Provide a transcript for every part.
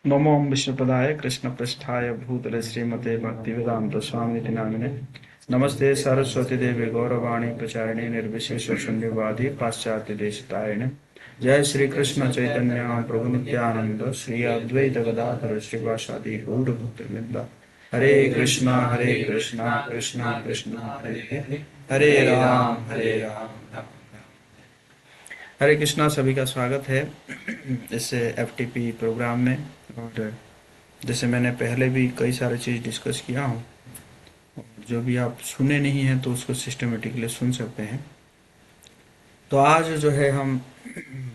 नमो विष्णुपदाय कृष्णपृष्ठाय भूतले श्रीमते भक्तिवेदांत स्वामिनिति नामिने नमस्ते सरस्वती देवी गौरवाणी प्रचारिणे निर्विशेष शून्यवादी पाश्चात्य देशतारिणे जय श्री कृष्ण चैतन्य प्रभु नित्यानंद श्री अद्वैत गदाधर श्रीवासादि गौर भक्तवृंद हरे कृष्णा कृष्णा कृष्णा हरे हरे हरे राम हरे कृष्णा। सभी का स्वागत है इस एफटीपी प्रोग्राम में। और जैसे मैंने पहले भी कई सारे चीज़ डिस्कस किया हूँ, जो भी आप सुने नहीं हैं तो उसको सिस्टमेटिकली सुन सकते हैं। तो आज जो है हम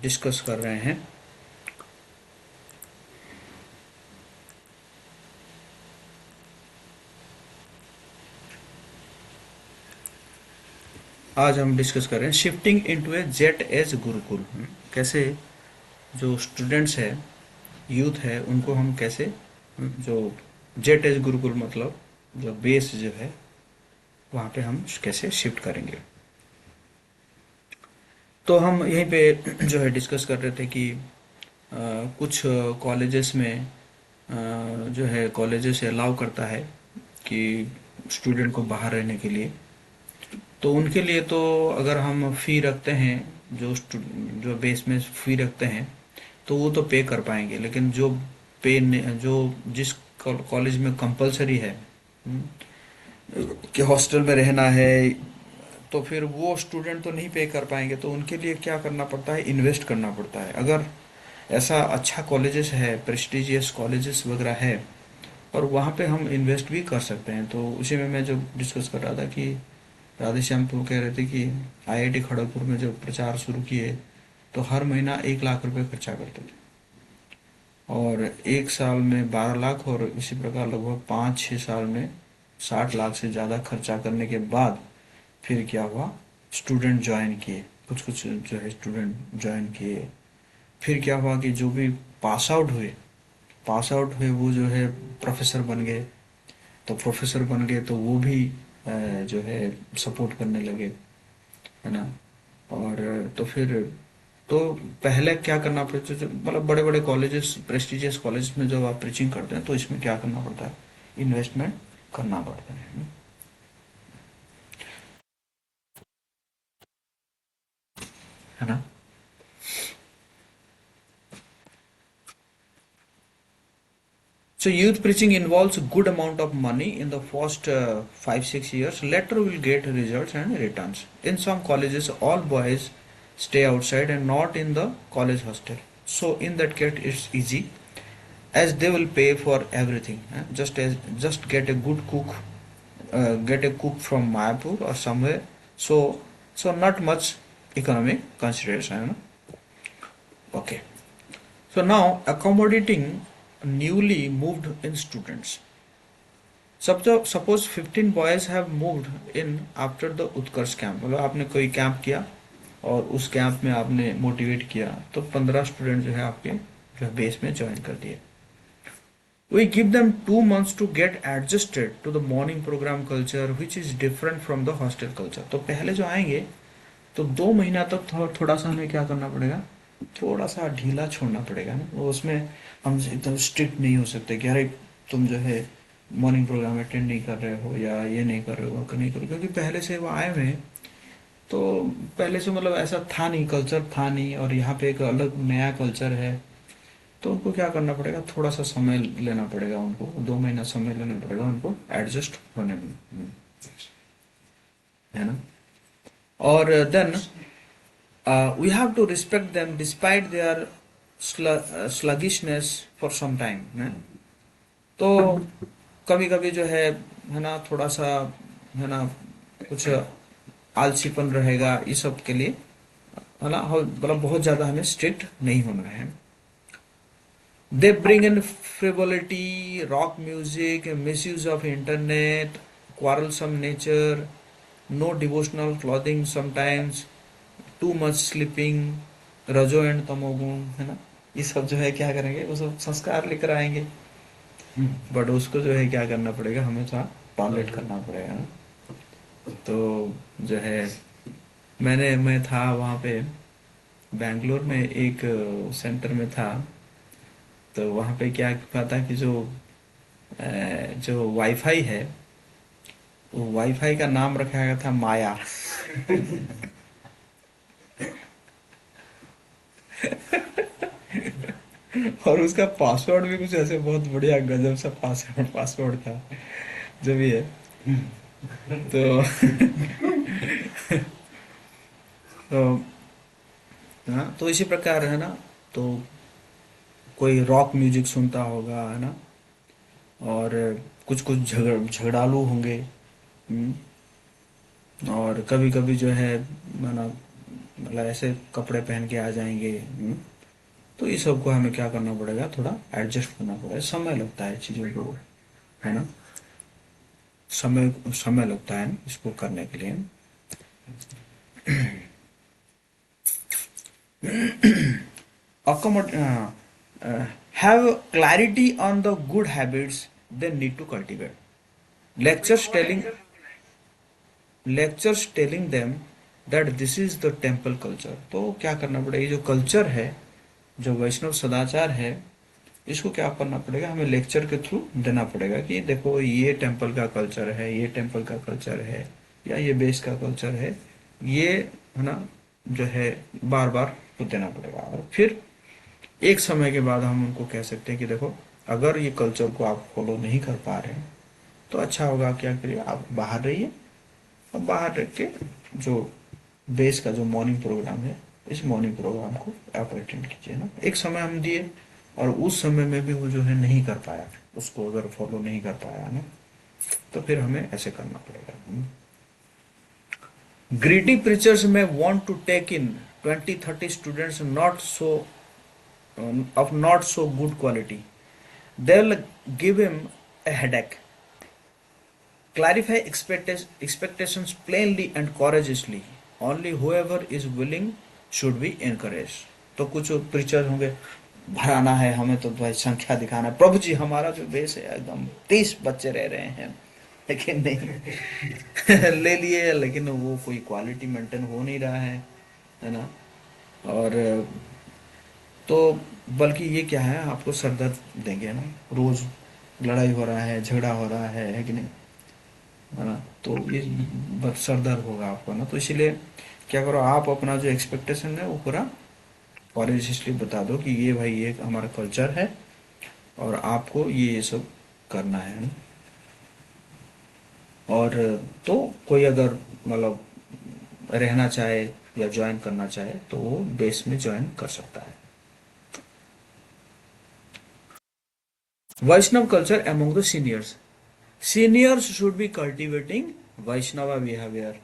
डिस्कस कर रहे हैं शिफ्टिंग इनटू ए जेट एज गुरुकुल। कैसे जो स्टूडेंट्स है, यूथ है, उनको हम कैसे जो जेट एज गुरुकुल मतलब जो बेस जो है वहाँ पे हम कैसे शिफ्ट करेंगे। तो हम यहीं पे जो है डिस्कस कर रहे थे कि कुछ कॉलेजेस में जो है कॉलेजेस अलाउ करता है कि स्टूडेंट को बाहर रहने के लिए। तो उनके लिए तो अगर हम फ़ी रखते हैं, जो बेस में फ़ी रखते हैं तो वो तो पे कर पाएंगे, लेकिन जो जिस कॉलेज में कंपलसरी है कि हॉस्टल में रहना है, तो फिर वो स्टूडेंट तो नहीं पे कर पाएंगे। तो उनके लिए क्या करना पड़ता है, इन्वेस्ट करना पड़ता है। अगर ऐसा अच्छा कॉलेजेस है, प्रेस्टिजियस कॉलेजेस वगैरह है, और वहाँ पे हम इन्वेस्ट भी कर सकते हैं। तो उसी में मैं जो डिस्कस कर रहा था कि राधेश्याम तो कह रहे थे कि आईआईटी खड़गपुर में जब प्रचार शुरू किए तो हर महीना 1 लाख रुपए खर्चा करते थे, और एक साल में 12 लाख, और इसी प्रकार लगभग 5-6 साल में 60 लाख से ज़्यादा खर्चा करने के बाद फिर क्या हुआ, स्टूडेंट ज्वाइन किए, कुछ कुछ जो है स्टूडेंट ज्वाइन किए। फिर क्या हुआ कि जो भी पास आउट हुए वो जो है प्रोफेसर बन गए। तो प्रोफेसर बन गए तो वो भी जो है सपोर्ट करने लगे, है ना। और तो फिर तो पहले क्या करना पड़ता है, मतलब बड़े बड़े कॉलेजेस, प्रेस्टिजियस कॉलेज में जब आप प्रीचिंग करते हैं तो इसमें क्या करना पड़ता है, इन्वेस्टमेंट करना पड़ता है ना। So youth preaching involves a good amount of money in the first 5-6 years. Later will get results and returns. In some colleges, all boys stay outside and not in the college hostel. So in that case, it's easy, as they will pay for everything. Just get a cook from Mayapur or somewhere. So not much economic consideration. Okay. So now accommodating newly moved in students. Suppose 15 boys have moved in after the Utkarsh camp, मतलब आपने कोई camp किया और उस camp में आपने motivate किया, तो 15 स्टूडेंट जो है आपके जो है बेस में ज्वाइन कर दिए। We give them 2 months to get adjusted to the morning program culture, which is different from the hostel culture. तो पहले जो आएंगे तो 2 महीना तक थोड़ा सा हमें क्या करना पड़ेगा, थोड़ा सा ढीला छोड़ना पड़ेगा ना। वो उसमें हम एकदम स्ट्रिक्ट नहीं हो सकते कि अरे तुम जो है मॉर्निंग प्रोग्राम अटेंड नहीं कर रहे हो या ये नहीं कर रहे हो, नहीं करो, क्योंकि पहले से वो आए हुए हैं। तो पहले से मतलब ऐसा था नहीं, कल्चर था नहीं, और यहाँ पे एक अलग नया कल्चर है। तो उनको क्या करना पड़ेगा, थोड़ा सा समय लेना पड़ेगा उनको, 2 महीना समय लेना पड़ेगा उनको एडजस्ट होने में, है ना। और then we have to respect them despite their sluggishness for some time, है। तो कभी कभी जो है ना, थोड़ा सा है ना, कुछ आलसीपन रहेगा, इस सब के लिए है ना, मतलब बहुत ज़्यादा हमें स्ट्रिक्ट नहीं होना है। They bring in frivolity, rock music, misuse of internet, quarrelsome nature, no devotional clothing sometimes, too much sleeping, रजो एंड तमोगुण, है ना। ये सब जो है क्या करेंगे, वो सब संस्कार लेकर आएंगे, बट उसको जो है क्या करना पड़ेगा, हमें थोड़ा टॉलरेट करना पड़ेगा ना। तो जो है मैं था वहाँ पे बैंगलोर में एक सेंटर में था। तो वहाँ पे क्या हुआ था कि जो वाईफाई है, वो वाईफाई का नाम रखा गया था माया। और उसका पासवर्ड भी कुछ ऐसे बहुत बढ़िया गजब सा पासवर्ड पासवर्ड था, जो भी है। तो तो हाँ, तो इसी प्रकार है ना। तो कोई रॉक म्यूजिक सुनता होगा, है ना। और कुछ कुछ झगड़ालू होंगे। हम्म, और कभी कभी जो है ना, मतलब ऐसे कपड़े पहन के आ जाएंगे। तो ये सबको हमें क्या करना पड़ेगा, थोड़ा एडजस्ट करना पड़ेगा। समय लगता है चीज़ों को, है ना। समय समय लगता है इसको करने के लिए। Accommod have clarity on the good habits they need to cultivate. Lectures telling lectures telling them that this is the temple culture। तो क्या करना पड़ेगा, ये जो कल्चर है, जो वैष्णव सदाचार है, इसको क्या करना पड़ेगा, हमें लेक्चर के थ्रू देना पड़ेगा कि देखो ये टेम्पल का कल्चर है, ये टेम्पल का कल्चर है, या ये बेस का कल्चर है, ये, है ना, जो है बार बार तो देना पड़ेगा। और फिर एक समय के बाद हम उनको कह सकते हैं कि देखो, अगर ये कल्चर को आप फॉलो नहीं कर पा रहे हैं तो अच्छा होगा क्या करिए, आप बाहर रहिए। और बाहर रह के जो बेस का जो मॉर्निंग प्रोग्राम है, इस मॉर्निंग प्रोग्राम को आप अटेंड कीजिए ना। एक समय हम दिए, और उस समय में भी वो जो है नहीं कर पाया, उसको अगर फॉलो नहीं कर पाया ना, तो फिर हमें ऐसे करना पड़ेगा। ग्रीडी प्रीचर्स में want to take in 20-30 students not so of not so good quality, they'll give him a headache। Clarify expectations plainly and courageously। Only whoever is willing should be encouraged। तो कुछ preacher होंगे, भराना है हमें तो भाई, संख्या दिखाना है, प्रभु जी हमारा जो बेस है एकदम 30 बच्चे रह रहे हैं, लेकिन नहीं। ले लिए, लेकिन वो कोई क्वालिटी मेंटेन हो नहीं रहा है ना। और तो बल्कि ये क्या है, आपको सर दर्द देंगे ना। रोज लड़ाई हो रहा है, झगड़ा हो रहा है कि नहीं, है ना। तो ये बस सर दर्द होगा आपको ना। तो इसीलिए क्या करो, आप अपना जो एक्सपेक्टेशन है वो पूरा कॉरेजियसली बता दो कि ये भाई ये हमारा कल्चर है, और आपको ये सब करना है ना। और तो कोई अगर मतलब रहना चाहे या ज्वाइन करना चाहे तो वो बेस में ज्वाइन कर सकता है। Vaishnava culture among the seniors. Seniors should be cultivating Vaishnava behaviour.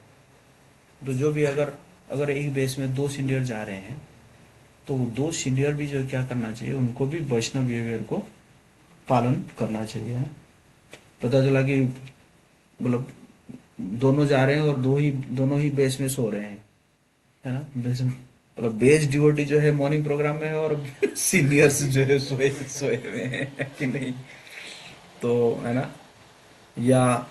तो जो भी, अगर अगर एक बेस में 2 सीनियर जा रहे हैं, तो वो 2 सीनियर भी जो क्या करना चाहिए, उनको भी वैष्णव बिहेवियर को पालन करना चाहिए। पता चला कि मतलब दोनों जा रहे हैं और दोनों ही बेस में सो रहे हैं, है ना। बेस मतलब बेस डिवोटी जो है मॉर्निंग प्रोग्राम में है, और सीनियर्स जो है सोए सोए हुए हैं कि नहीं। तो है ना, या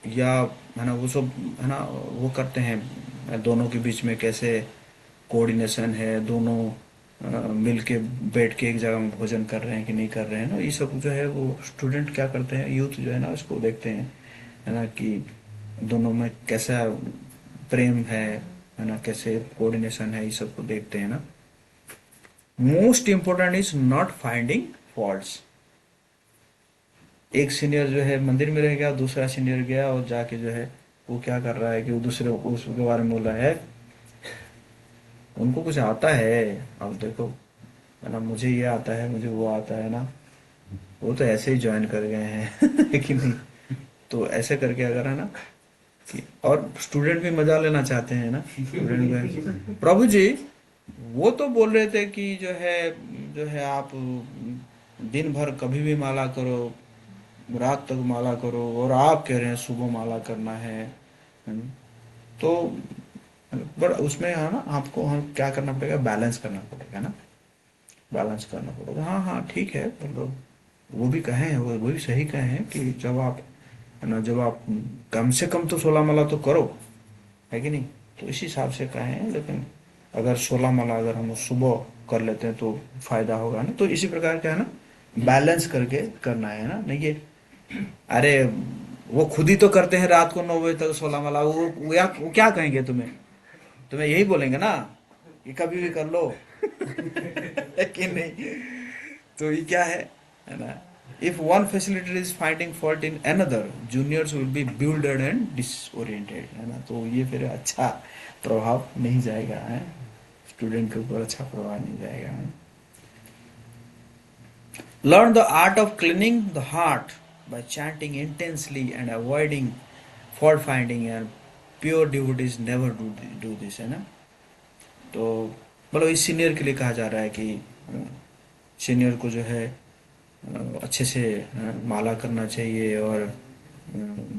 या है ना, वो सब, है ना, वो करते हैं दोनों के बीच में कैसे कोऑर्डिनेशन है, दोनों मिल के बैठ के एक जगह में भोजन कर रहे हैं कि नहीं कर रहे हैं ना। ये सब जो है वो स्टूडेंट क्या करते हैं, यूथ जो है ना, उसको देखते हैं, है ना, कि दोनों में कैसा प्रेम है ना, कैसे कोऑर्डिनेशन है, ये सब को देखते हैं ना। Most important is not finding faults. एक सीनियर जो है मंदिर में रह गया, दूसरा सीनियर गया और जाके जो है वो क्या कर रहा है कि वो दूसरे उसके बारे में बोल रहा है, उनको कुछ आता है, अब देखो, है ना, मुझे ये आता है, मुझे वो आता है ना, वो तो ऐसे ही ज्वाइन कर गए हैं। लेकिन नहीं। तो ऐसे करके अगर है ना कि, और स्टूडेंट भी मजा लेना चाहते हैं ना, स्टूडेंट में प्रभु जी वो तो बोल रहे थे कि जो है आप दिन भर कभी भी माला करो, रात तक माला करो, और आप कह रहे हैं सुबह माला करना है। हम्म, तो बट उसमें है ना, आपको हम क्या करना पड़ेगा, बैलेंस करना पड़ेगा ना, बैलेंस करना पड़ेगा। हाँ हाँ ठीक है, मतलब वो भी कहे हैं, वो भी सही कहे हैं कि जब आप, है ना, जब आप कम से कम तो 16 माला तो करो, है कि नहीं। तो इस हिसाब से कहे हैं, लेकिन अगर 16 माला अगर हम सुबह कर लेते हैं तो फायदा होगा ना। तो इसी प्रकार क्या है ना, बैलेंस करके करना है ना, नहीं कि अरे वो खुद ही तो करते हैं रात को 9 बजे तक 16 माला, वो क्या कहेंगे तुम्हें, तुम्हें यही बोलेंगे ना कि कभी भी कर लो। है कि नहीं? तो ये क्या है ना, if one facility is finding fault in another, juniors will be builded and disoriented, है ना। तो ये फिर अच्छा प्रभाव नहीं जाएगा, है स्टूडेंट के ऊपर, अच्छा प्रभाव नहीं जाएगा। Learn the art of cleaning the heart by chanting intensely and avoiding fault finding, and pure devotees never do this, है ना। तो मतलब इस सीनियर के लिए कहा जा रहा है कि सीनियर को जो है अच्छे से माला करना चाहिए, और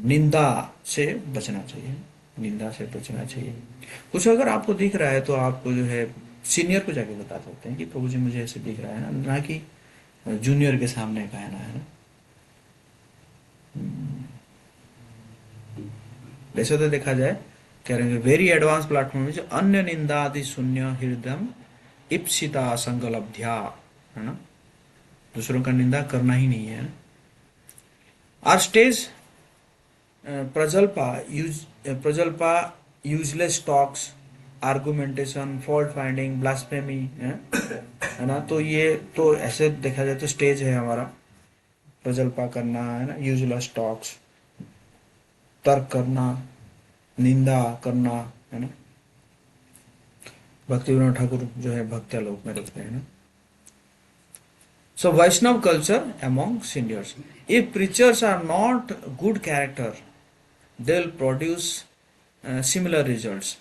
निंदा से बचना चाहिए, निंदा से बचना चाहिए। कुछ अगर आपको दिख रहा है तो आपको जो है सीनियर को जाके बता सकते हैं कि प्रभु जी मुझे ऐसे दिख रहा है ना, ना कि जूनियर के सामने कहना, है ना। वैसे तो देखा जाए, कह रहे हैं वेरी एडवांस प्लेटफॉर्म में जो अन्य निंदा आदि शून्य हृदय इप्सिता संगलब्ध्या, है ना, दूसरों का निंदा करना ही नहीं है। आर स्टेज प्रजल्पा useless talks, argumentation, fault finding, blasphemy, है ना। तो ये तो ऐसे देखा जाए तो स्टेज है हमारा, प्रजल्पा करना, है ना, यूजलेस टॉक्स, तर्क करना, निंदा करना, है ना। भक्ति विनोद ठाकुर जो है भक्त्या लोक में रखते हैं ना। So Vaishnav culture among seniors. If preachers are not good character, they'll produce similar results.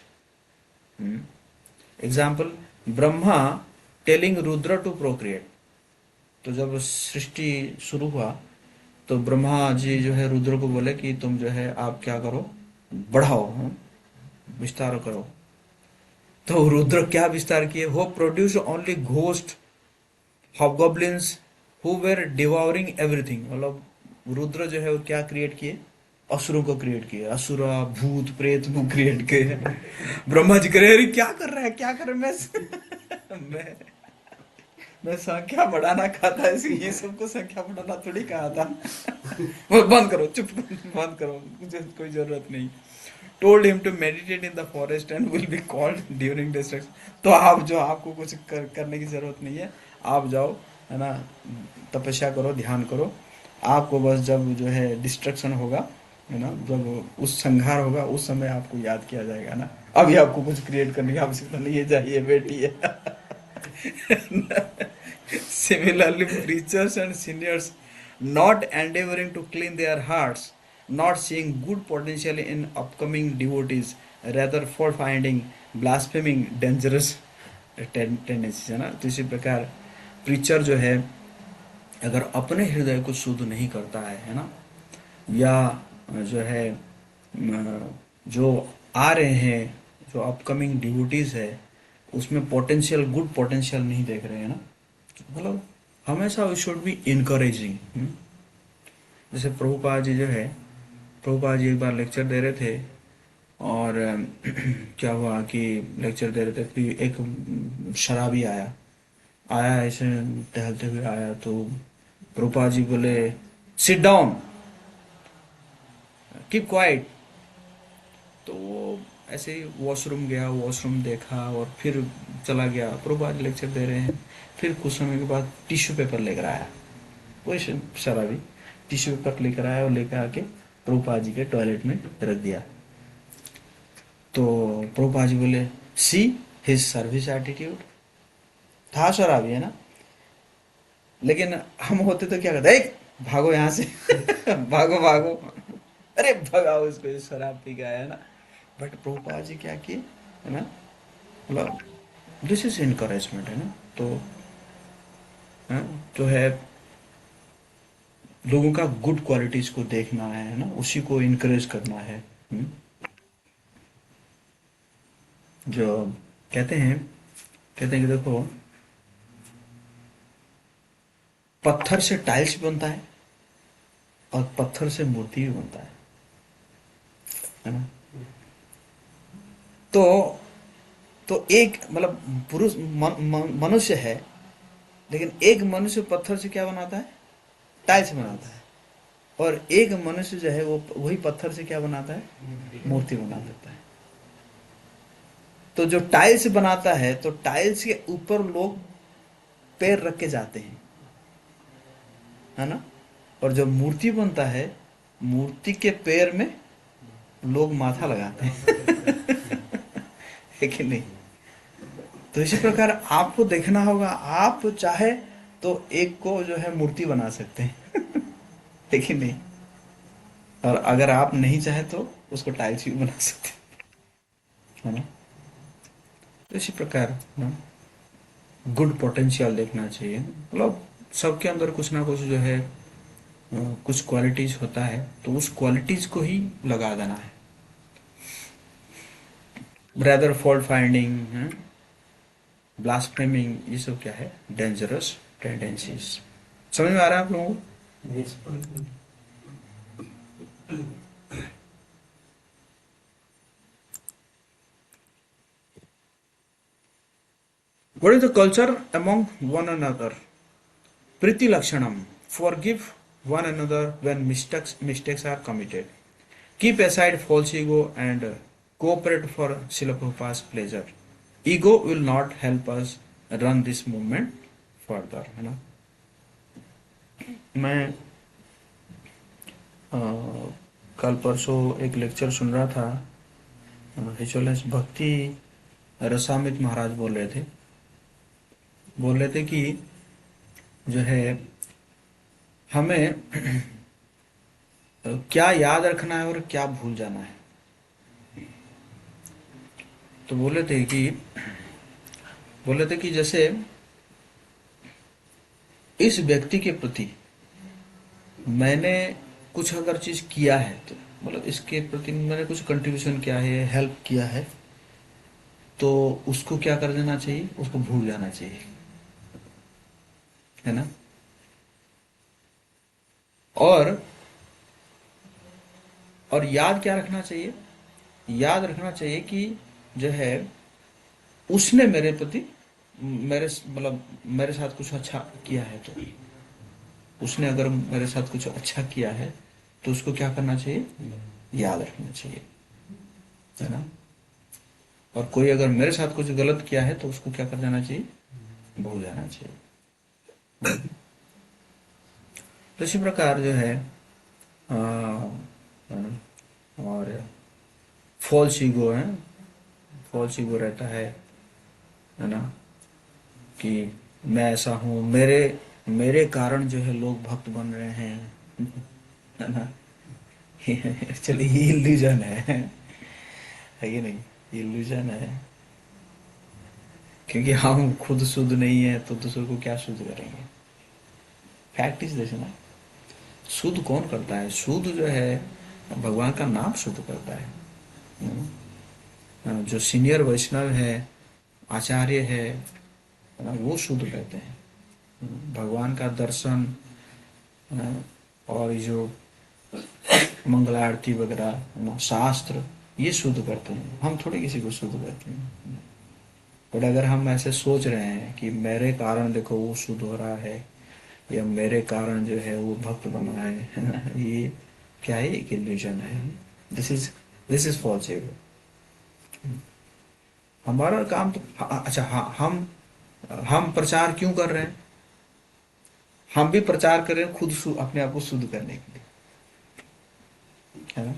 Hmm. Example, Brahma telling Rudra to procreate. तो जब सृष्टि शुरू हुआ तो ब्रह्मा जी जो है रुद्र को बोले कि तुम जो है आप क्या करो, बढ़ाओ, विस्तार करो। तो रुद्र क्या विस्तार किए, वो produce only ghost, hobgoblins who were devouring everything. मतलब रुद्र जो है वो क्या क्रिएट किए, असुरों को क्रिएट किए, असुरा भूत प्रेत को क्रिएट किए। ब्रह्मा जी करे अरे क्या कर रहा है, क्या कर रहा है, मैं मैं संख्या बढ़ाना खाता है, इसलिए ये सबको संख्या बढ़ाना थोड़ी कहा था। वो बंद करो, चुप, बंद करो, मुझे कोई जरूरत नहीं। Told him to meditate in the forest and will be called during destruction. तो आप जो, आपको कुछ करने की जरूरत नहीं है, आप जाओ, है ना, तपस्या करो, ध्यान करो। आपको बस जब जो है डिस्ट्रक्शन होगा, है ना, जब उस संहार होगा उस समय आपको याद किया जाएगा ना। अभी आपको कुछ क्रिएट करने की आवश्यकता नहीं है, जाइए बैठिए। Similarly, preachers and seniors not endeavoring to clean their hearts, not seeing good potential in upcoming devotees, rather for finding blaspheming dangerous tendencies, है ना। तो इसी प्रकार प्रीचर जो है अगर अपने हृदय को शुद्ध नहीं करता है ना, या जो है जो आ रहे हैं, जो अपकमिंग डिवोटीज है, उसमें पोटेंशियल, गुड पोटेंशियल नहीं देख रहे हैं ना, मतलब हमेशा वी शुड बी इनकरेजिंग। जैसे प्रभुपाद जी जो है, प्रभुपाद जी एक बार लेक्चर दे रहे थे, और क्या हुआ कि लेक्चर दे रहे थे कि एक शराबी आया, ऐसे टहलते हुए आया, तो प्रभुपाद जी बोले सिट डाउन, कीप क्वाइट। तो वो ऐसे ही वॉशरूम गया, वॉशरूम देखा और फिर चला गया। प्रभुपाद लेक्चर दे रहे हैं, फिर कुछ समय के बाद टिश्यू पेपर लेकर आया, वही शराबी टिश्यू पेपर लेकर आया और लेकर आके प्रभुपाद जी के टॉयलेट में रख दिया। तो प्रभुपाद जी बोले सी हिज सर्विस एटीट्यूड। था शराबी, है ना, लेकिन हम होते तो क्या करते, भागो यहाँ से, भागो भागो, अरे भगाओ इसको, शराब पी गया, है ना। बट प्रभुपाद जी क्या किए, है ना, मतलब दिस इज इनकरेजमेंट, है ना। तो जो है लोगों का गुड क्वालिटीज को देखना है ना, उसी को इनकरेज करना है। जो कहते हैं कि देखो, पत्थर से टाइल्स बनता है और पत्थर से मूर्ति भी बनता है ना। तो तो एक मतलब पुरुष मनुष्य है, लेकिन एक मनुष्य पत्थर से क्या बनाता है? टाइल्स बनाता है। और एक मनुष्य जो है वो वही पत्थर से क्या बनाता है? मूर्ति बना देता है। तो जो टाइल्स बनाता है, तो टाइल्स के ऊपर लोग पैर रख के जाते हैं, है ना? और जब मूर्ति बनता है, मूर्ति के पैर में लोग माथा लगाते हैं। है कि नहीं? तो इसी प्रकार आपको देखना होगा, आप चाहे तो एक को जो है मूर्ति बना सकते हैं। है कि नहीं? और अगर आप नहीं चाहे तो उसको टाइल्स भी बना सकते हैं, है ना? तो इसी प्रकार ना, गुड पोटेंशियल देखना चाहिए। मतलब सबके अंदर कुछ ना कुछ जो है कुछ क्वालिटीज होता है, तो उस क्वालिटीज को ही लगा देना है। ब्रदर फॉल्ट फाइंडिंग, ब्लास्फेमिंग, ये सब क्या है? Dangerous tendencies. समझ में आ रहा है आप लोगों को? Yes. What is the culture among one another? Priti Lakshanam. Forgive one another when mistakes are committed. Keep aside false ego and cooperate for Srila Prabhupada's pleasure. Ego will not help us run this movement further, है ना? मैं अ, कल परसों एक lecture सुन रहा था। हिचोलेंस भक्ति रसामित महाराज बोल रहे थे कि जो है हमें क्या याद रखना है और क्या भूल जाना है। तो बोले थे कि जैसे इस व्यक्ति के प्रति मैंने कुछ अगर चीज किया है, तो मतलब इसके प्रति मैंने कुछ कंट्रीब्यूशन किया है, हेल्प किया है, तो उसको क्या कर देना चाहिए? उसको भूल जाना चाहिए, है ना? और याद क्या रखना चाहिए? याद रखना चाहिए कि जो है उसने मेरे प्रति मेरे मतलब मेरे साथ कुछ अच्छा किया है, तो उसने अगर मेरे साथ कुछ अच्छा किया है तो उसको क्या करना चाहिए? याद रखना चाहिए, है ना? और कोई अगर मेरे साथ कुछ गलत किया है तो उसको क्या कर देना चाहिए? भूल जाना चाहिए। तो इसी प्रकार जो है आ, और फॉल्स ईगो है, फॉल्स ईगो रहता है ना? कि मैं ऐसा हूँ, मेरे मेरे कारण जो है लोग भक्त बन रहे हैं, है ना? चलिए ये इल्यूजन है कि नहीं? इल्यूजन है, क्योंकि हम खुद शुद्ध नहीं है तो दूसरों को क्या शुद्ध करेंगे? फैक्ट इज दिस ना। शुद्ध कौन करता है? शुद्ध जो है भगवान का नाम शुद्ध करता है। जो सीनियर वैष्णव है, आचार्य है ना, वो शुद्ध करते हैं। भगवान का दर्शन और जो मंगल आरती वगैरह शास्त्र, ये शुद्ध करते हैं। हम थोड़ी किसी को शुद्ध करते हैं। बट अगर हम ऐसे सोच रहे हैं कि मेरे कारण देखो वो शुद्ध हो रहा है, या मेरे कारण जो है वो भक्त बन रहा है, ये क्या है? एक इल्यूजन है। दिस इज फॉल्स एगो। हमारा काम तो अच्छा, हाँ, हम प्रचार क्यों कर रहे हैं? हम भी प्रचार कर रहे हैं खुद अपने आप को शुद्ध करने के लिए, है ना?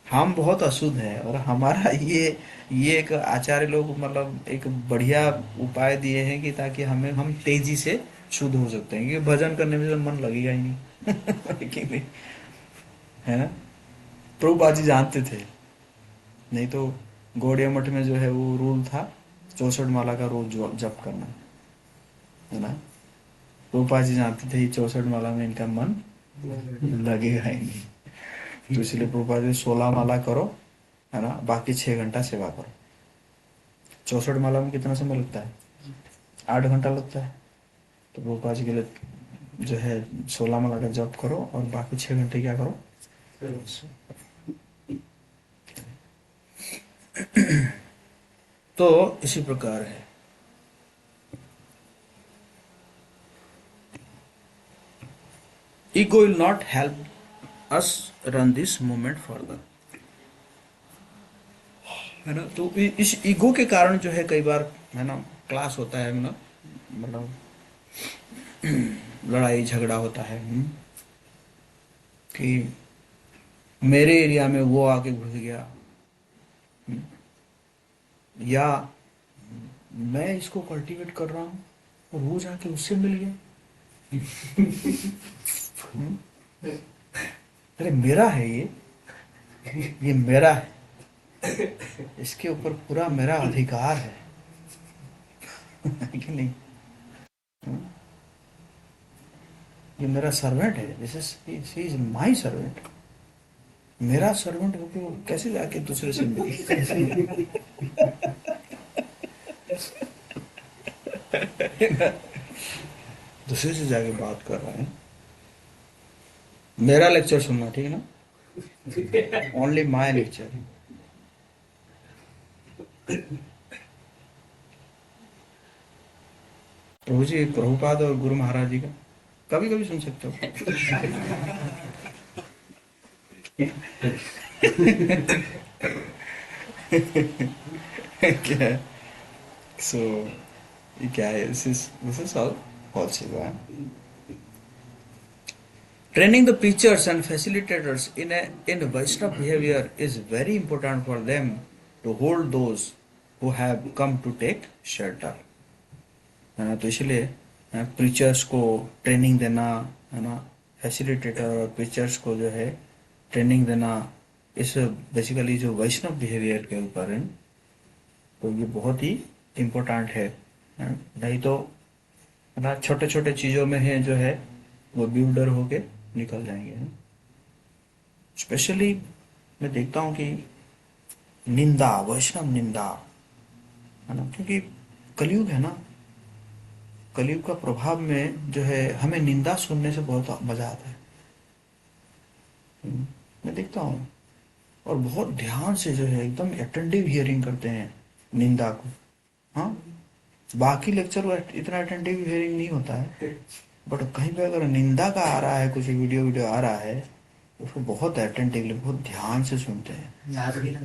हम बहुत अशुद्ध हैं, और हमारा ये एक आचार्य लोग मतलब एक बढ़िया उपाय दिए हैं कि ताकि हम तेजी से शुद्ध हो सकते हैं, क्योंकि भजन करने में तो मन लगेगा ही नहीं। है कि नहीं? है ना? प्रभुपाद जी जानते थे, नहीं तो गौड़िया मठ में जो है वो रूल था 64 माला का रोज जप करना, है ना? प्रभुपाद जी जानते थे 64 माला में इनका मन लगेगा ही नहीं, तो इसलिए प्रभुपाद जी 16 माला करो, है ना, बाकी 6 घंटा सेवा करो। 64 माला में कितना समय लगता है? 8 घंटा लगता है। तो प्रभुपाद जी के लिए जो है 16 माला का जप करो और बाकी 6 घंटे क्या करो? तो इसी प्रकार है। Ego will not help us run this movement further, है ना। तो इस ईगो के कारण जो है कई बार, है ना, क्लास होता है ना, मतलब लड़ाई झगड़ा होता है, कि मेरे एरिया में वो आके घुस गया, या मैं इसको कल्टीवेट कर रहा हूँ और वो जाके उससे मिल गया। हम्म, अरे मेरा है ये मेरा है, इसके ऊपर पूरा मेरा अधिकार है। है कि नहीं? हम्म, ये मेरा सर्वेंट है, this is he is my servant. मेरा सर्वेंट होके वो कैसे जाके दूसरे से मिले? दूसरे से जाके बात कर रहा है। मेरा लेक्चर सुनना, ठीक है ना, ओनली माई लेक्चर। प्रभु जी, प्रभुपाद और गुरु महाराज जी का कभी कभी सुन सकते हो। क्या है? सो ये क्या है? This is all possible. Training the preachers and facilitators in Vaishnava behavior is very important for them to hold those who have come to take shelter, है ना। तो इसलिए प्रीचर्स को ट्रेनिंग देना, है ना, फैसिलिटेटर और प्रीचर्स को जो है ट्रेनिंग देना, इस बेसिकली जो वैष्णव बिहेवियर के ऊपर है, तो ये बहुत ही इम्पोर्टेंट है। नहीं तो, है ना, छोटे छोटे चीजों में है जो है वो ब्यूडर होके निकल जाएंगे। स्पेशली मैं देखता हूँ कि निंदा, वैष्णव निंदा, है ना, क्योंकि कलयुग है ना, कलयुग का प्रभाव में जो है हमें निंदा सुनने से बहुत मजा आता है। मैं देखता हूँ, और बहुत ध्यान से जो है एकदम अटेंटिव हियरिंग करते हैं निंदा को। हाँ, बाकी लेक्चर में इतना अटेंटिव हियरिंग नहीं होता है, बट कहीं पे अगर निंदा का आ रहा है, कुछ वीडियो वीडियो आ रहा है, तो उसको बहुत अटेंटिवली, बहुत ध्यान से सुनते हैं। याद भी ना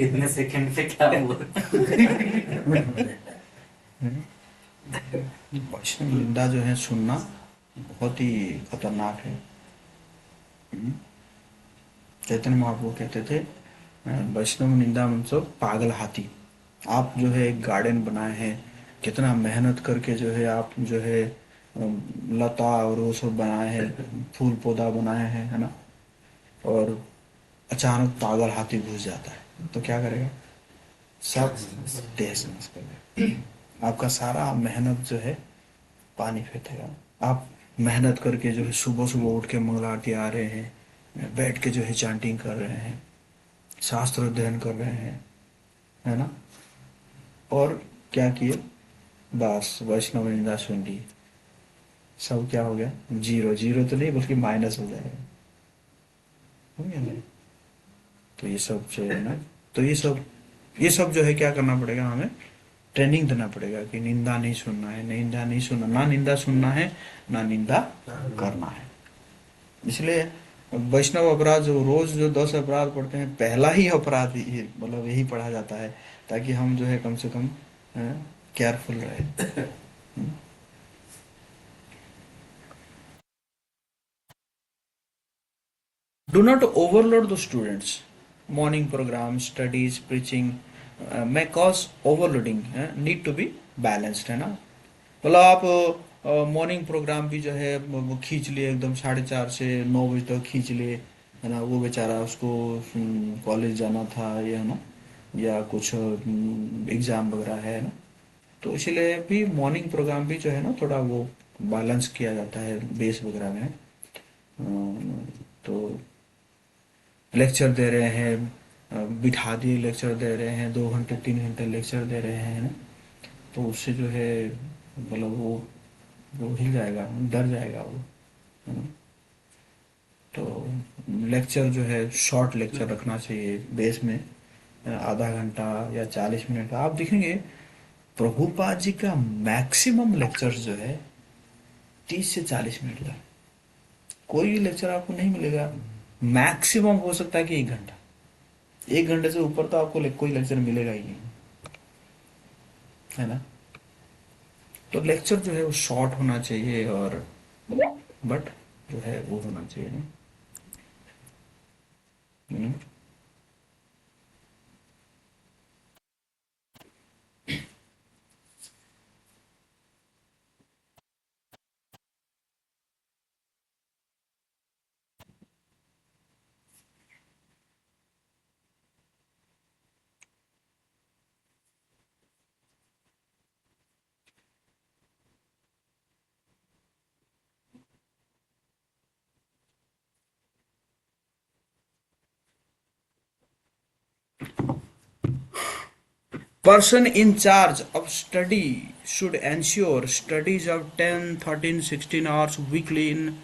इतने सेकंड पे क्या हुआ। वैष्णव निंदा जो है सुनना बहुत ही खतरनाक है। चैतन्य महाप्रभु कहते थे, वैष्णव निंदा मतलब पागल हाथी। आप जो है एक गार्डन बनाए हैं, कितना मेहनत करके जो है आप जो है लता और वो सब बनाए हैं, फूल पौधा बनाए हैं, है ना, और अचानक पागल हाथी घुस जाता है तो क्या करेगा? सब तहस नहस कर देगा। आपका सारा मेहनत जो है पानी फेंकेगा। आप मेहनत करके जो है सुबह सुबह उठ के मंगला आरती आ रहे हैं, बैठ के जो है चांटिंग कर रहे हैं, शास्त्र अध्ययन कर रहे हैं, है ना, और क्या किए? बस वैष्णव निंदा सुन ली, सब क्या हो गया? जीरो। जीरो तो नहीं बल्कि माइनस हो जाएगा। हो गया ना? तो ये सब जो है ना, तो ये सब जो है क्या करना पड़ेगा हमें? ट्रेनिंग देना पड़ेगा कि निंदा नहीं सुनना है, निंदा नहीं सुनना, ना निंदा सुनना है, ना निंदा करना है। इसलिए वैष्णव अपराध जो रोज जो 10 अपराध पढ़ते हैं, पहला ही अपराध मतलब यही पढ़ा जाता है, ताकि हम जो है कम से कम केयरफुल रहे। Do not overload the students. Morning program, studies, preaching may cause overloading, need to be balanced, है ना। मतलब आप मॉर्निंग प्रोग्राम भी जो है वो खींच लिए एकदम 4:30 से 9 बजे तक खींच लिए, है ना, वो बेचारा उसको कॉलेज जाना था, या है ना, या कुछ एग्जाम वगैरह है ना, तो इसलिए भी मॉर्निंग प्रोग्राम भी जो है ना थोड़ा वो बैलेंस किया जाता है बेस वगैरह में। तो लेक्चर दे रहे हैं, बिठा दिए लेक्चर दे रहे हैं, 2 घंटे 3 घंटे लेक्चर दे रहे हैं ना, तो उससे जो है मतलब वो हिल जाएगा, डर जाएगा वो, है ना। तो लेक्चर जो है शॉर्ट लेक्चर रखना चाहिए बेस में, आधा घंटा या 40 मिनट का, आप देखेंगे प्रभुपाद जी का मैक्सिमम लेक्चर्स जो है 30 से 40 मिनट का। कोई भी लेक्चर आपको नहीं मिलेगा मैक्सिमम हो सकता है कि 1 घंटा। 1 घंटे से ऊपर तो आपको कोई लेक्चर मिलेगा ही नहीं, है ना। तो लेक्चर जो है वो शॉर्ट होना चाहिए, और बट जो है वो होना चाहिए ना। हम्म। Person in charge of study should ensure studies of 10, 13, 16 hours weekly in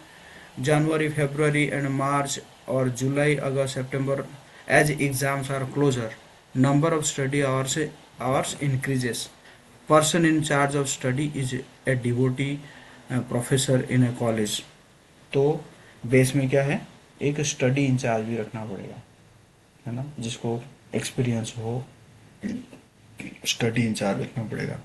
January, February and March, or July, August, September, as exams are closer. Number of study hours increases. Person in charge of study is a devotee professor in a college. तो base में क्या है, एक study in charge भी रखना पड़ेगा, है ना, जिसको एक्सपीरियंस हो, स्टडी इंचार्ज रखना पड़ेगा।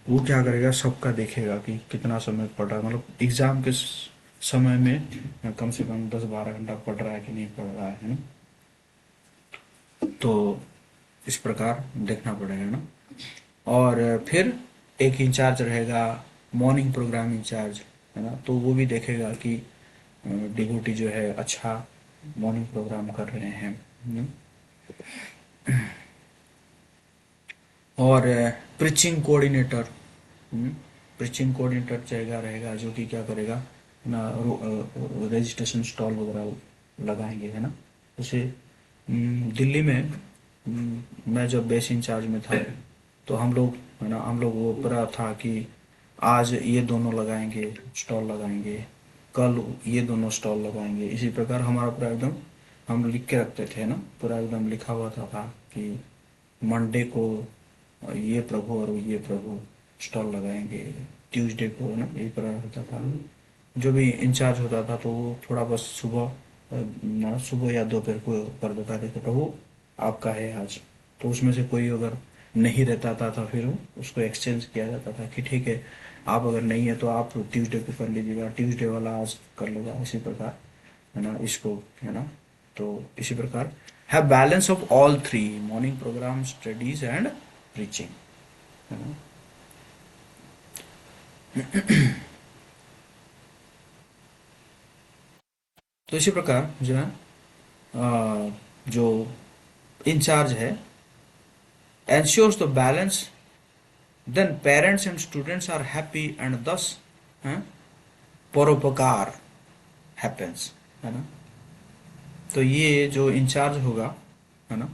वो क्या करेगा, सबका देखेगा कि कितना समय पढ़ रहा है, मतलब एग्जाम के समय में कम से कम 10-12 घंटा पढ़ रहा है कि नहीं पढ़ रहा है ना। तो इस प्रकार देखना पड़ेगा ना। और फिर एक इंचार्ज रहेगा, मॉर्निंग प्रोग्राम इंचार्ज, है ना, तो वो भी देखेगा कि डिवोटी जो है अच्छा मॉर्निंग प्रोग्राम कर रहे हैं, है ना? और प्रीचिंग कोऑर्डिनेटर, प्रीचिंग कोऑर्डिनेटर जगह रहेगा जो कि क्या करेगा ना, रजिस्ट्रेशन स्टॉल वगैरह लगाएंगे, है ना। जैसे दिल्ली में मैं जब बेस इंचार्ज में था, तो हम लोग, है ना, हम लोग वो पूरा था कि आज ये दोनों लगाएंगे, स्टॉल लगाएंगे, कल ये दोनों स्टॉल लगाएंगे। इसी प्रकार हमारा पूरा एकदम हम लिख के रखते थे ना, पूरा एकदम लिखा हुआ था कि मंडे को ये प्रभु और ये प्रभु स्टॉल लगाएंगे, ट्यूसडे को ना, यही प्रकार होता था। जो भी इंचार्ज होता था तो वो थोड़ा बस सुबह या दोपहर को कर देता था कि प्रभु आपका है आज। तो उसमें से कोई अगर नहीं रहता था तो फिर उसको एक्सचेंज किया जाता था कि ठीक है, आप अगर नहीं है तो आप ट्यूसडे को कर लीजिएगा, ट्यूसडे वाला आज कर लेगा, इसी प्रकार, है ना, इसको, है ना। तो इसी प्रकार have balance of all three, morning program, studies and preaching, है ना। तो इसी प्रकार जो है जो इंचार्ज है ensures the balance, then parents and students are happy and thus परोपकार happens, है ना। तो ये जो इंचार्ज होगा, है ना,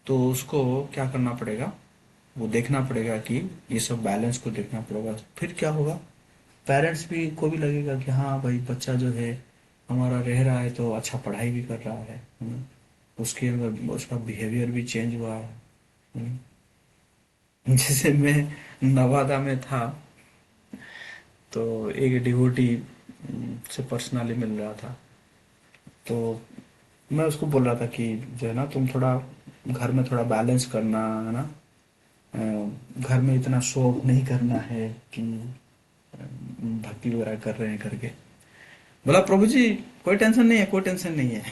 तो उसको क्या करना पड़ेगा, वो देखना पड़ेगा कि ये सब बैलेंस को देखना पड़ेगा। फिर क्या होगा, पेरेंट्स भी को भी लगेगा कि हाँ भाई बच्चा जो है हमारा रह रहा है तो अच्छा पढ़ाई भी कर रहा है ना? उसके अंदर उसका बिहेवियर भी चेंज हुआ है ना? जैसे मैं नवादा में था, तो एक डिवोटी से पर्सनली मिल रहा था, तो मैं उसको बोल रहा था कि जो है ना, तुम थोड़ा घर में थोड़ा बैलेंस करना, है ना, घर में इतना शो ऑफ नहीं करना है कि भक्ति वगैरह कर रहे हैं करके। बोला प्रभु जी कोई टेंशन नहीं है, कोई टेंशन नहीं है।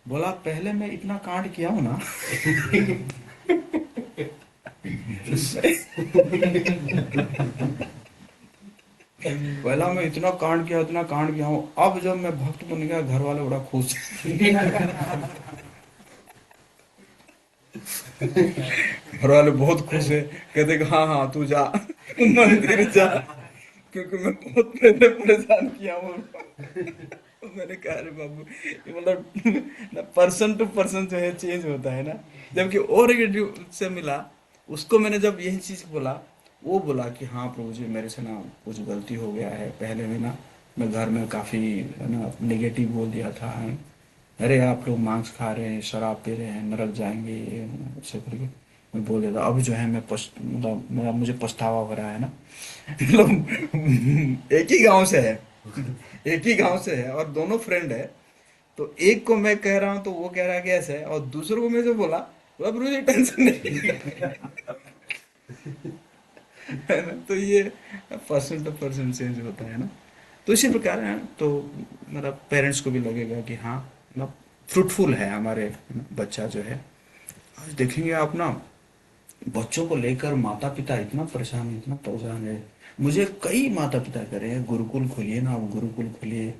बोला पहले मैं इतना कांड किया हूं ना। पहला मैं इतना कांड किया, इतना कांड किया हूँ, अब जब मैं भक्त बन गया घर वाले बड़ा खुश। घर वाले बहुत खुश है, कहते कि हाँ हाँ तू जा, मंदिर जा, क्योंकि मैं बहुत पहले परेशान किया हूँ। तो मैंने कहा अरे बाबू, ये मतलब ना पर्सन टू पर्सन जो है चेंज होता है ना। जबकि और एक से मिला, उसको मैंने जब यही चीज बोला, वो बोला कि हाँ प्रभु जी मेरे से ना कुछ गलती हो गया है, पहले में ना मैं घर में काफी, है ना, नेगेटिव बोल दिया था, है। अरे आप लोग मांस खा रहे हैं, शराब पी रहे हैं, नरक जाएंगे, ये ऐसे करके मैं बोल देता। अब जो है मतलब मुझे पछतावा हो रहा है ना। मतलब एक ही गांव से है, एक ही गांव से है और दोनों फ्रेंड है। तो एक को मैं कह रहा हूँ तो वो कह रहा है कि ऐसे है, और दूसरे को मैं जो बोला, अब मुझे टेंशन नहीं। है ना, तो ये पर्सन टू पर्सन चेंज होता है ना। तो इसी प्रकार है, तो मतलब पेरेंट्स को भी लगेगा कि हाँ, मतलब फ्रूटफुल है हमारे बच्चा जो है। आज देखेंगे आप ना, बच्चों को लेकर माता पिता इतना परेशान है, इतना परेशान है। मुझे कई माता पिता कह रहे हैं गुरुकुल खोलिए ना, आप गुरुकुल खोलिए,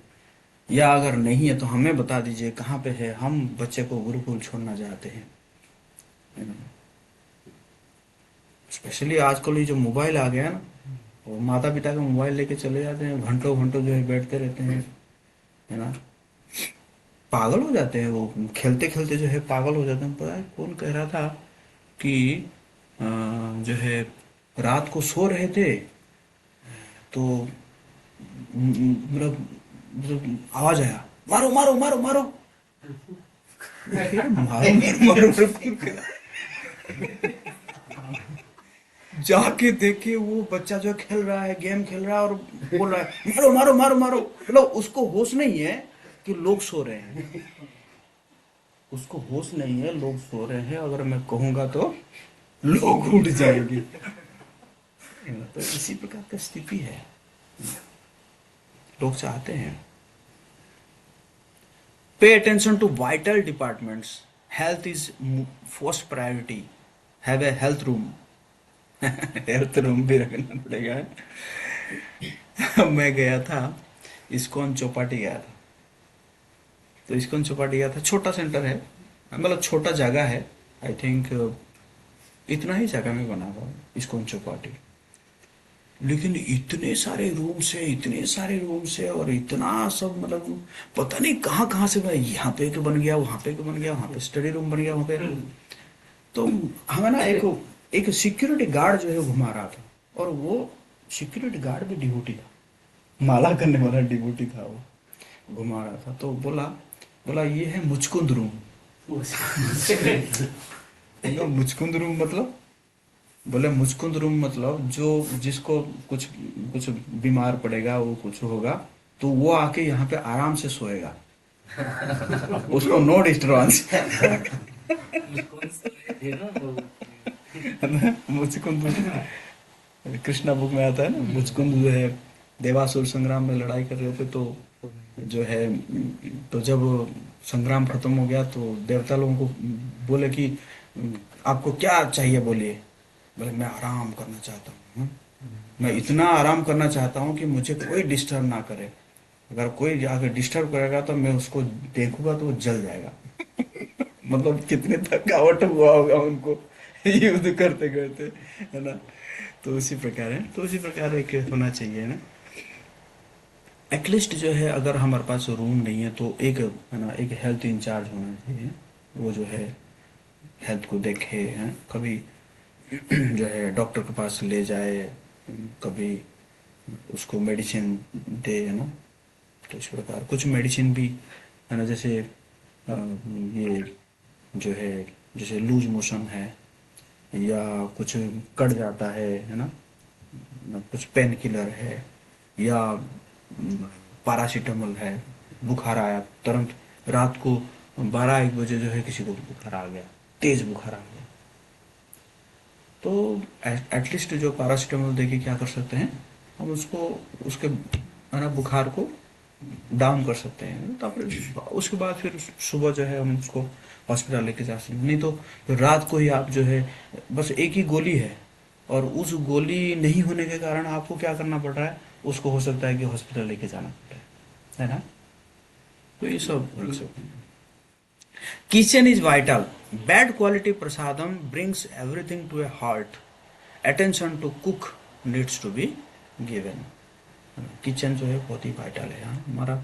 या अगर नहीं है तो हमें बता दीजिए कहाँ पे है, हम बच्चे को गुरुकुल छोड़ना चाहते हैं, है ना। स्पेशली आजकल ये जो मोबाइल आ गया है ना, वो माता पिता का मोबाइल लेके चले जाते हैं, घंटों घंटों जो है बैठते रहते हैं, है ना। पागल हो जाते हैं वो, खेलते खेलते जो है पागल हो जाते हैं। पता है कौन कह रहा था कि जो है रात को सो रहे थे, तो मतलब आवाज आया, मारो मारो मारो मारो। फिर मारो मारो मारो मारो। जाके देखे वो बच्चा जो खेल रहा है, गेम खेल रहा है और बोल रहा है मारो मारो मारो मारो। मतलब उसको होश नहीं है कि लोग सो रहे हैं, उसको होश नहीं है लोग सो रहे हैं, अगर मैं कहूंगा तो लोग उठ जाएंगे। तो इसी प्रकार की स्थिति है, लोग चाहते हैं। Pay attention to vital departments, health is first priority, have a health room. Health room भी रखना पड़ेगा। मैं गया था, इस्कॉन चौपाटी गया था। तो इस्कॉन चौपाटी गया था, छोटा सेंटर है, मतलब छोटा जगह है। आई थिंक इतना ही जगह में बना हुआ है इस्कॉन चौपाटी। लेकिन इतने सारे रूम्स है, इतने सारे रूम्स है, और इतना सब मतलब पता नहीं कहाँ कहाँ से बना, यहाँ पे एक बन गया, वहां पे एक बन गया, वहां पे स्टडी रूम बन गया, वहां पे। तो हमें ना एक एक सिक्योरिटी गार्ड जो है वो घुमा रहा था, और वो सिक्योरिटी गार्ड भी डिवोटी था, माला करने वाला डिवोटी था वो, घुमा रहा था। तो बोला, ये है मुचकुंद रूम। बोला मुचकुंद रूम मतलब, बोले मुचकुंद रूम मतलब जो जिसको कुछ कुछ बीमार पड़ेगा, वो कुछ होगा, तो वो आके यहाँ पे आराम से सोएगा, उसको no disturbance. Muchukund, Krishna book में आता है ना, मुचकुंद जो है देवासुर संग्राम में लड़ाई कर रहे थे, तो जो है, तो जब संग्राम खत्म हो गया तो देवता लोगों को बोले कि आपको क्या चाहिए बोलिए। बोले मैं आराम करना चाहता हूँ, मैं इतना आराम करना चाहता हूँ कि मुझे कोई डिस्टर्ब ना करे, अगर कोई जाकर डिस्टर्ब करेगा तो मैं उसको देखूंगा तो वो जल जाएगा। मतलब कितने थकावट हुआ होगा उनको युद्ध करते करते, है ना। तो उसी प्रकार है, तो उसी प्रकार एक होना चाहिए ना, एटलीस्ट जो है अगर हमारे पास रूम नहीं है तो एक, है ना, एक हेल्थ इंचार्ज होना चाहिए, वो जो है हेल्थ को देखे, हैं कभी जो है डॉक्टर के पास ले जाए, कभी उसको मेडिसिन दे, है ना। तो इस प्रकार कुछ मेडिसिन भी, है ना, जैसे ये जो है, जैसे लूज मोशन है, या कुछ कट जाता है ना, कुछ पेन किलर है, या पैरासीटामोल है, बुखार आया तुरंत, रात को 12-1 बजे जो है किसी को बुखार आ गया, तेज बुखार आ गया, तो एटलीस्ट जो पैरासीटामोल देके क्या कर सकते हैं, हम उसको, उसके, है ना, बुखार को डाउन कर सकते हैं, तो फिर उसके बाद फिर सुबह जो है हम उसको हॉस्पिटल लेके जा सकते हैं। नहीं तो फिर रात को ही आप जो है, बस एक ही गोली है, और उस गोली नहीं होने के कारण आपको क्या करना पड़ रहा है, उसको हो सकता है कि हॉस्पिटल लेके जाना पड़े, है ना। तो ये सब kitchen is vital, bad quality prasadam brings everything to a heart, attention to cook needs to be given. Kitchen जो है बहुत ही वाइटल है, हाँ, हमारा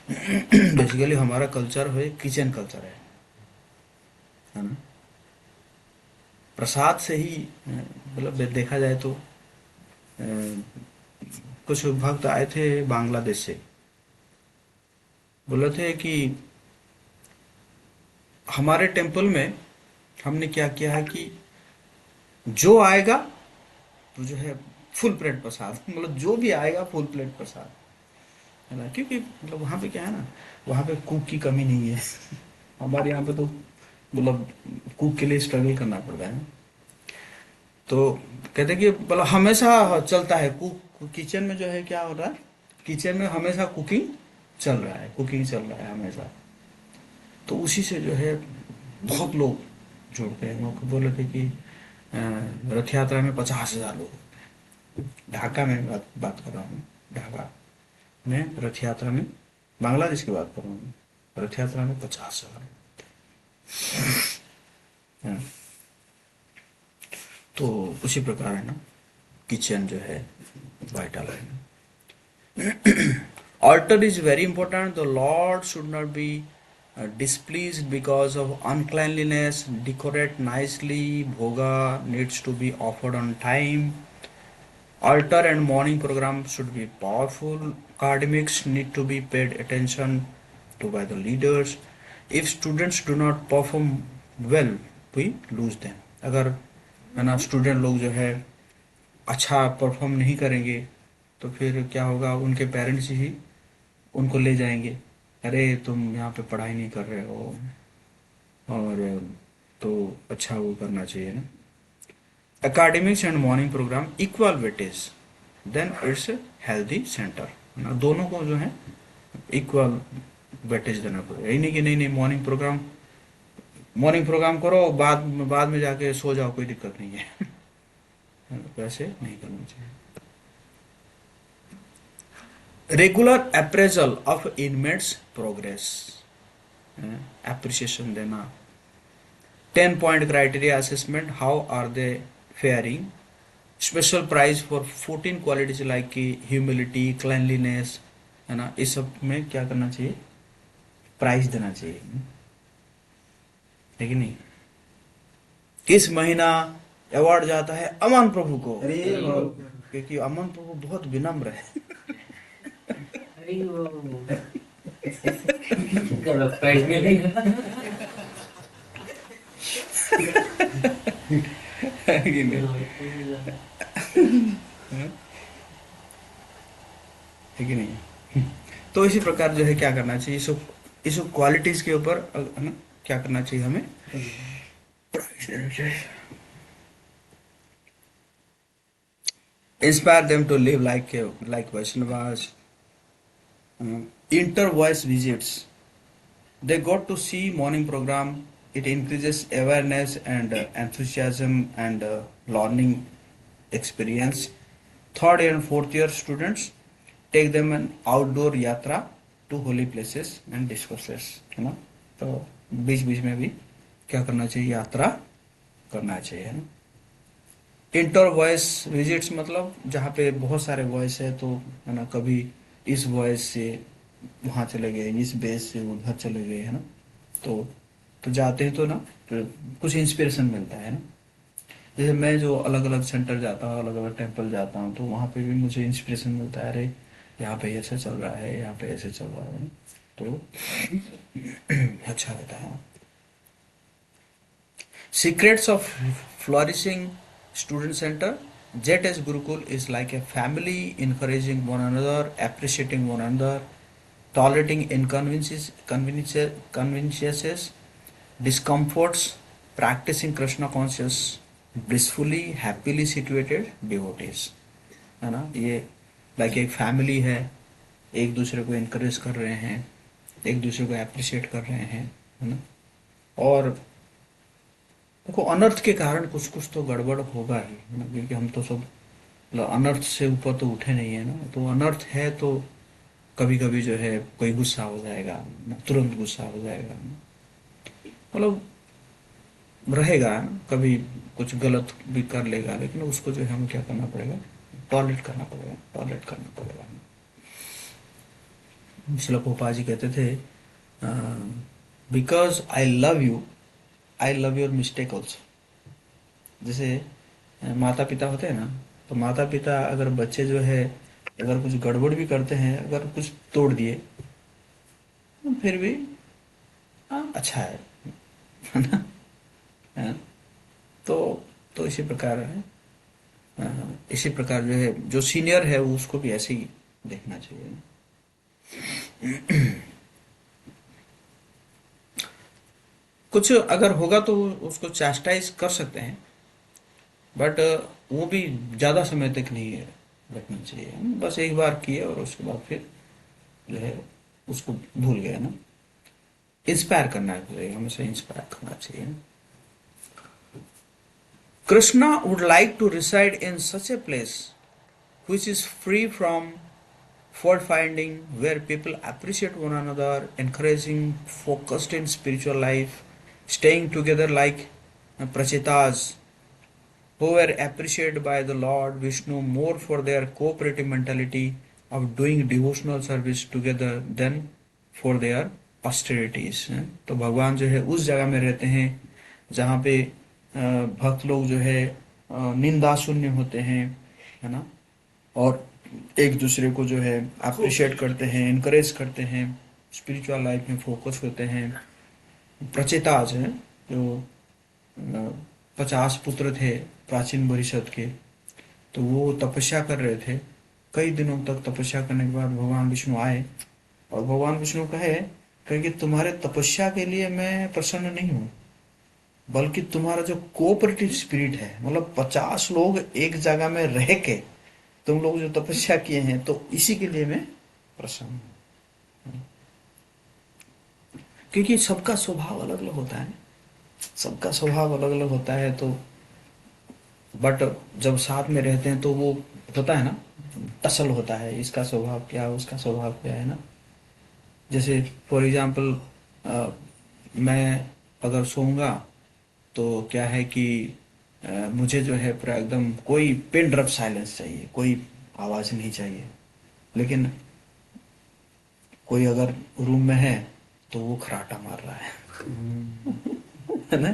बेसिकली हमारा कल्चर है, किचन कल्चर है ना। प्रसाद से ही मतलब देखा जाए तो कुछ भक्त आए थे बांग्लादेश से, बोले थे कि हमारे टेम्पल में हमने क्या किया है कि जो आएगा तो जो है फुल प्लेट प्रसाद, मतलब जो भी आएगा फुल प्लेट प्रसाद, है ना। क्योंकि मतलब वहाँ पे क्या है ना, वहाँ पे कुक की कमी नहीं है। हमारे यहाँ पे तो मतलब कुक के लिए स्ट्रगल करना पड़ता है ना। तो कहते हैं कि मतलब हमेशा चलता है कुक, किचन में जो है क्या हो रहा है, किचन में हमेशा कुकिंग चल रहा है, कुकिंग चल रहा है हमेशा। तो उसी से जो है बहुत लोग जुड़ते हैं। वो बोल रहे थे कि रथ यात्रा में 50,000 लोग, ढाका में बात कर रहा हूँ, ढाका में रथ यात्रा में, बांग्लादेश की बात कर रहा हूँ, रथ यात्रा में 50,000। हाँ, तो उसी प्रकार है ना, किचन जो है वाइटल है ना। Altar is very important. The Lord should not be displeased because of uncleanliness. Decorate nicely. Bhoga needs to be offered on time. Altar and morning program should be powerful. Academics need to be paid attention to by the leaders. If students do not perform well, we lose them. अगर है ना student लोग जो है अच्छा perform नहीं करेंगे तो फिर क्या होगा, उनके पेरेंट्स ही उनको ले जाएंगे, अरे तुम यहाँ पे पढ़ाई नहीं कर रहे हो, और तो अच्छा वो करना चाहिए ना। Academics and morning program equal weightage, then it's healthy center ना। दोनों को जो है इक्वल वेटेज देना पड़ेगा। यही नहीं कि नहीं नहीं मॉर्निंग प्रोग्राम करो, बाद में जाके सो जाओ, कोई दिक्कत नहीं है। वैसे नहीं करना चाहिए। Regular appraisal of inmates progress, appreciation देना। 10 point criteria assessment, how are they faring. Special prize for 14 qualities like की ह्यूमिलिटी, क्लैनलीनेस, है ना। इस सब में क्या करना चाहिए, प्राइज देना चाहिए, है कि नहीं। किस महीना अवार्ड जाता है अमन प्रभु को, क्योंकि अमन प्रभु बहुत विनम्र है। प्राइज मिलेगी। है कि नहीं, है कि नहीं। तो इसी प्रकार जो है क्या करना चाहिए, इस क्वालिटीज के ऊपर है ना क्या करना चाहिए हमें, प्राइज देना चाहिए। Inspire them to live like Vaishnavas. Inter voice visits, they got to see morning program. It increases awareness and enthusiasm and learning experience. Third and fourth year students, take them an outdoor yatra to holy places and discourses, है ना। तो बीच बीच में भी क्या करना चाहिए, यात्रा करना चाहिए, है ना। इंटर वॉइस विजिट्स मतलब जहाँ पे बहुत सारे वॉइस है, तो है ना, कभी इस वॉइस से वहां चले गए, इस बेस से उधर चले गए, है ना। तो जाते हैं तो ना, तो कुछ इंस्पिरेशन मिलता है ना। जैसे मैं जो अलग अलग सेंटर जाता हूँ, अलग अलग टेम्पल जाता हूँ, तो वहां पे भी मुझे इंस्पिरेशन मिलता है, अरे यहाँ पे ऐसे चल रहा है, यहाँ पे ऐसे चल रहा है, तो अच्छा रहता है। Secrets of flourishing student center. JTS Gurukul is like a family, encouraging one another, appreciating one another, tolerating conveniences, discomforts, practicing Krishna conscious, blissfully, happily situated devotees, है ना। ये लाइक एक फैमिली है, एक दूसरे को इनकरेज कर रहे हैं, एक दूसरे को अप्रिशिएट कर रहे हैं, है ना। और देखो अनर्थ के कारण कुछ कुछ तो गड़बड़ होगा ही, है ना, क्योंकि हम तो सब मतलब अनर्थ से ऊपर तो उठे नहीं है ना। तो अनर्थ है तो कभी कभी जो है कोई गुस्सा हो जाएगा, तुरंत गुस्सा हो जाएगा, मतलब रहेगा, कभी कुछ गलत भी कर लेगा, लेकिन उसको जो है हमें क्या करना पड़ेगा, टॉलरेट करना पड़ेगा, टॉलरेट करना पड़ेगा। श्रील पोपा जी कहते थे, because I love your mistake also. जैसे माता पिता होते हैं ना, तो माता पिता अगर बच्चे जो है अगर कुछ गड़बड़ भी करते हैं, अगर कुछ तोड़ दिए, तो फिर भी हाँ अच्छा है, है ना? है? तो इसी प्रकार है। इसी प्रकार जो है, जो सीनियर है वो उसको भी ऐसे ही देखना चाहिए। कुछ अगर होगा तो उसको चास्टाइज कर सकते हैं, बट वो भी ज्यादा समय तक नहीं रखना चाहिए। बस एक बार किए और उसके बाद फिर जो है उसको भूल गए ना। इंस्पायर करना चाहिए, हमेशा इंस्पायर करना चाहिए। Krishna would like to reside in such a place which is free from fault finding, where people appreciate one another, encouraging focused in spiritual life, staying together like prachetas who were appreciated by the Lord Vishnu more for their cooperative mentality of doing devotional service together than for their austerities। तो भगवान जो है उस जगह में रहते हैं जहाँ पे भक्त लोग जो है निंदा शून्य होते हैं, है ना? और एक दूसरे को जो है अप्रिशिएट करते हैं, इनकरेज करते हैं, स्पिरिचुअल लाइफ में फोकस होते हैं। प्रचेताज हैं जो 50 पुत्र थे प्राचीन परिषद के, तो वो तपस्या कर रहे थे। कई दिनों तक तपस्या करने के बाद भगवान विष्णु आए और भगवान विष्णु कहे कि तुम्हारे तपस्या के लिए मैं प्रसन्न नहीं हूँ, बल्कि तुम्हारा जो कोऑपरेटिव स्पिरिट है, मतलब 50 लोग एक जगह में रह के तुम लोग जो तपस्या किए हैं, तो इसी के लिए मैं प्रसन्न हूँ। क्योंकि सबका स्वभाव अलग अलग होता है, सबका स्वभाव अलग अलग होता है। तो बट जब साथ में रहते हैं तो वो होता है ना, टसल होता है, इसका स्वभाव क्या है, उसका स्वभाव क्या है ना। जैसे फॉर एग्जाम्पल मैं अगर सोऊंगा तो क्या है कि मुझे जो है पूरा एकदम कोई पिन ड्रॉप साइलेंस चाहिए, कोई आवाज नहीं चाहिए। लेकिन कोई अगर रूम में है तो वो खराटा मार रहा है, है ना?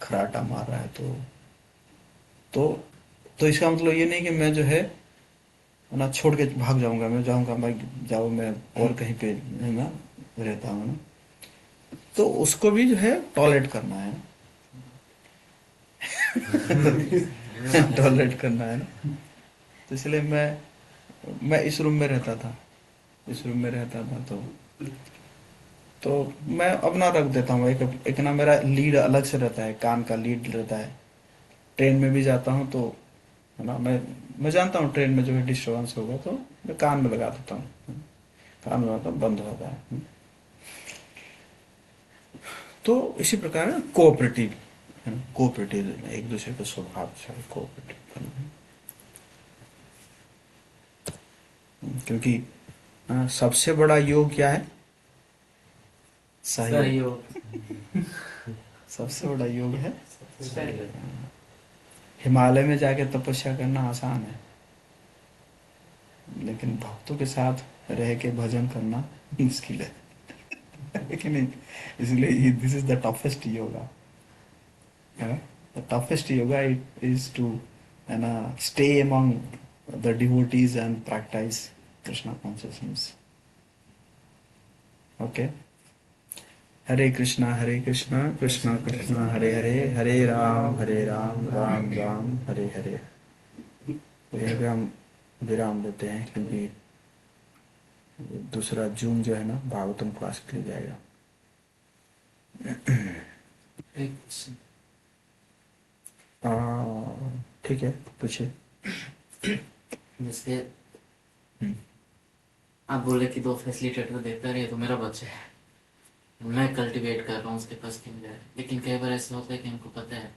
खराटा मार रहा है तो तो इसका मतलब ये नहीं कि मैं जो है ना छोड़ के भाग जाऊंगा, मैं जाऊंगा, मैं जाओ, मैं और कहीं पे मैं रहता हूँ ना। तो उसको भी जो है टॉलरेट करना है, टॉलरेट करना है ना। तो इसलिए मैं इस रूम में रहता था, इस रूम में रहता था। तो मैं अपना रख देता हूँ, एक ना मेरा लीड अलग से रहता है, कान का लीड रहता है। ट्रेन में भी जाता हूँ तो है ना, मैं जानता हूँ ट्रेन में जो है डिस्टर्बेंस होगा, तो मैं कान में लगा देता हूँ, कान में लगाता हूँ, बंद होता है। तो इसी प्रकार कोऑपरेटिव, है ना, कोऑपरेटिव एक दूसरे को स्वभाव से कोऑपरेटिव करना है। क्योंकि सबसे बड़ा योग क्या है? सहयोग। सहयोग। सबसे बड़ा योग है हिमालय में जाके तपस्या करना आसान है, लेकिन भक्तों के साथ रह के भजन करना मुश्किल है। लेकिन इसलिए this is the toughest yoga, the toughest yoga is to, है ना, stay among the devotees and practise Krishna consciousness. Okay, Hare Krishna Krishna Krishna Hare Hare, Hare Ram Ram Ram Hare Hare. तो यहाँ पे हम विराम देते हैं, क्योंकि दूसरा जून जो है ना भागवतम क्लास के लिए जाएगा। ठीक है, पूछिए। जैसे हम्म, आप बोले कि 2 फैसिलिटेटर देता रहे, तो मेरा बच्चा है, मैं कल्टीवेट कर रहा हूँ उसके पास क्यों जाए। लेकिन कई बार ऐसा होता है कि हमको पता है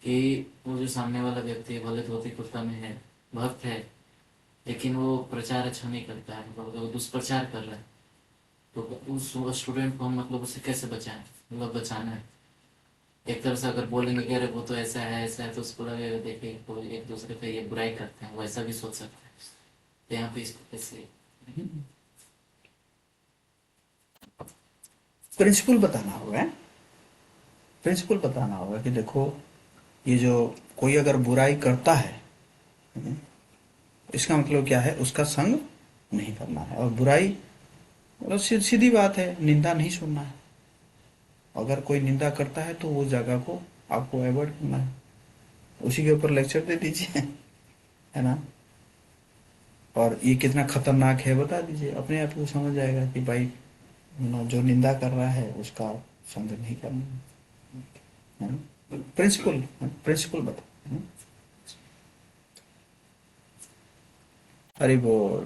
कि वो जो सामने वाला व्यक्ति भले धोती कुर्ता में है, भक्त है, लेकिन वो प्रचार अच्छा नहीं करता है, मतलब वो दुष्प्रचार कर रहा है। तो उस स्टूडेंट को हम मतलब उसे कैसे बचाएं, मतलब बचाना है। एक तरह से अगर बोलेंगे कि अरे वो तो ऐसा है, तो उसको लगेगा देखिए तो एक दूसरे पे ये बुराई करते हैं, वो ऐसा भी सोच सकता है। तो यहाँ पे इसको कैसे प्रिंसिपल बताना होगा, प्रिंसिपल बताना होगा कि देखो, ये जो कोई अगर बुराई करता है, इसका मतलब क्या है, उसका संग नहीं करना है। और बुराई मतलब सीधी बात है, निंदा नहीं सुनना है। अगर कोई निंदा करता है तो वो जगह को आपको अवॉइड करना है, उसी के ऊपर लेक्चर दे दीजिए, है ना। और ये कितना खतरनाक है बता दीजिए, अपने आप को समझ जाएगा कि भाई जो निंदा कर रहा है उसका संग नहीं करना है ना। प्रिंसिपल प्रिंसिपल बता, है ना? अरे वो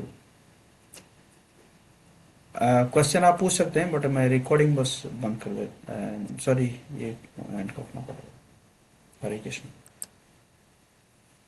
क्वेश्चन आप पूछ सकते हैं, बट मैं रिकॉर्डिंग बस बंद कर दे, सॉरी, ये एंड करना पड़ेगा। हरे कृष्ण।